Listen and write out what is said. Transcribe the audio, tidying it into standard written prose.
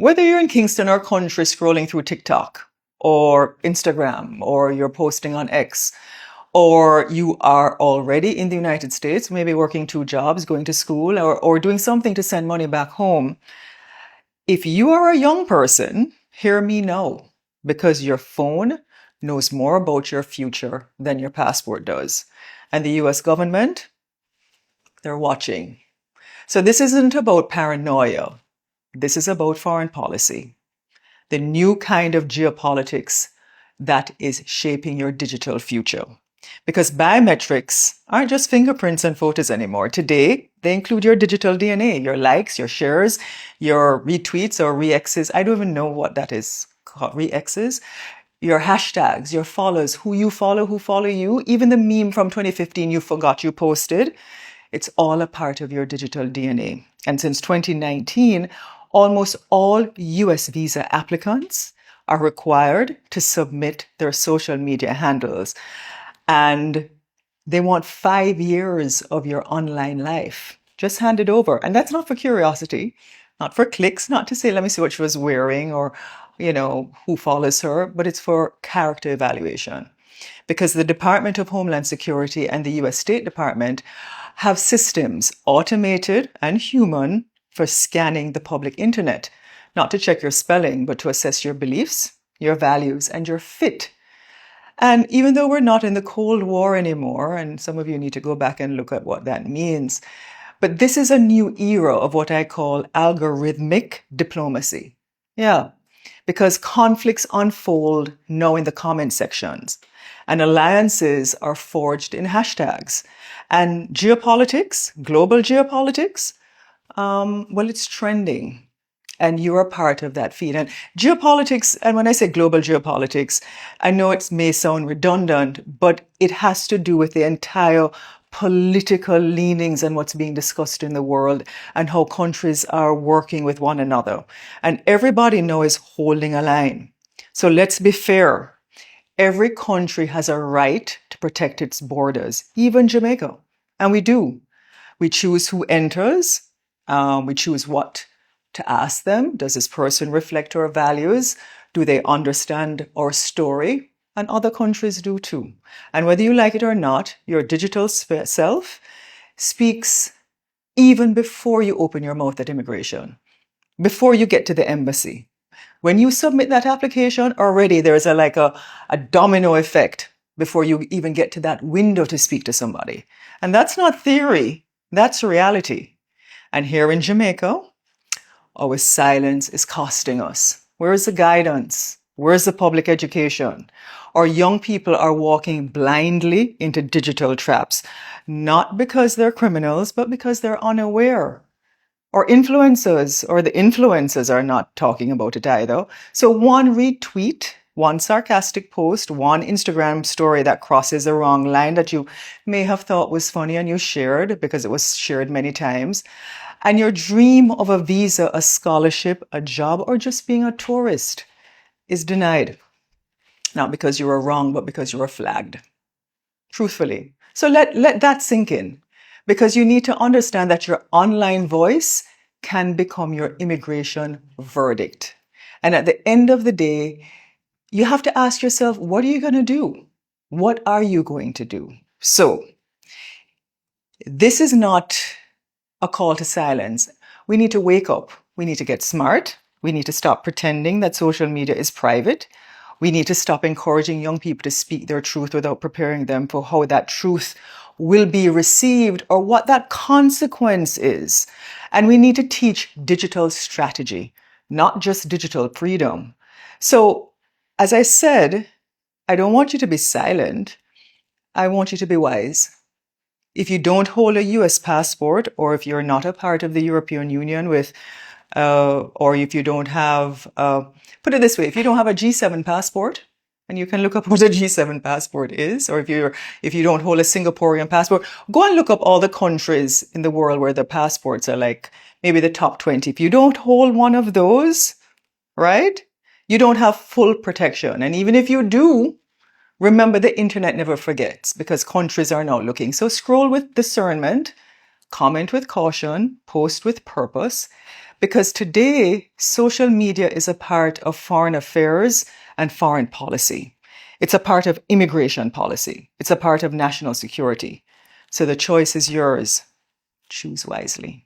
Whether you're in Kingston or country scrolling through TikTok or Instagram, or you're posting on X, or you are already in the United States, maybe working two jobs, going to school, or doing something to send money back home. If you are a young person, hear me now, because your phone knows more about your future than your passport does. And the US government, they're watching. So this isn't about paranoia. This is about foreign policy, the new kind of geopolitics that is shaping your digital future. Because biometrics aren't just fingerprints and photos anymore. Today, they include your digital DNA, your likes, your shares, your retweets or re-Xs. I don't even know what that is called, re-Xs. Your hashtags, your follows, who follow you. Even the meme from 2015 you forgot you posted. It's all a part of your digital DNA. And since 2019, almost all US visa applicants are required to submit their social media handles. And they want 5 years of your online life. Just hand it over. And that's not for curiosity, not for clicks, not to say, let me see what she was wearing or, who follows her, but it's for character evaluation. Because the Department of Homeland Security and the US State Department have systems, automated and human, for scanning the public internet, not to check your spelling, but to assess your beliefs, your values, and your fit. And even though we're not in the Cold War anymore, and some of you need to go back and look at what that means, but this is a new era of what I call algorithmic diplomacy. Yeah, because conflicts unfold now in the comment sections, and alliances are forged in hashtags. And geopolitics, global geopolitics, well, it's trending. And you're a part of that feed. And geopolitics, and when I say global geopolitics, I know it may sound redundant, but it has to do with the entire political leanings and what's being discussed in the world and how countries are working with one another. And everybody now is holding a line. So let's be fair. Every country has a right to protect its borders, even Jamaica. And we do. We choose who enters. We choose what to ask them. Does this person reflect our values? Do they understand our story? And other countries do too. And whether you like it or not, your digital self speaks even before you open your mouth at immigration, before you get to the embassy. When you submit that application, already there's a domino effect before you even get to that window to speak to somebody. And that's not theory, that's reality. And here in Jamaica, our silence is costing us. Where is the guidance? Where's the public education? Our young people are walking blindly into digital traps, not because they're criminals, but because they're unaware. Or influencers, or the influencers are not talking about it either. So one retweet, one sarcastic post, one Instagram story that crosses a wrong line that you may have thought was funny and you shared because it was shared many times. And your dream of a visa, a scholarship, a job, or just being a tourist is denied. Not because you were wrong, but because you were flagged. Truthfully. So let that sink in. Because you need to understand that your online voice can become your immigration verdict. And at the end of the day, you have to ask yourself, what are you going to do? What are you going to do? So, this is not a call to silence. We need to wake up. We need to get smart. We need to stop pretending that social media is private. We need to stop encouraging young people to speak their truth without preparing them for how that truth will be received or what that consequence is. And we need to teach digital strategy, not just digital freedom. So, as I said, I don't want you to be silent. I want you to be wise. If you don't hold a US passport, or if you're not a part of the European Union or if you don't have, put it this way, if you don't have a G7 passport, and you can look up what a G7 passport is, or if you don't hold a Singaporean passport, go and look up all the countries in the world where the passports are like maybe the top 20. If you don't hold one of those, right, you don't have full protection. And even if you do, remember, the internet never forgets because countries are now looking. So scroll with discernment, comment with caution, post with purpose. Because today, social media is a part of foreign affairs and foreign policy. It's a part of immigration policy. It's a part of national security. So the choice is yours. Choose wisely.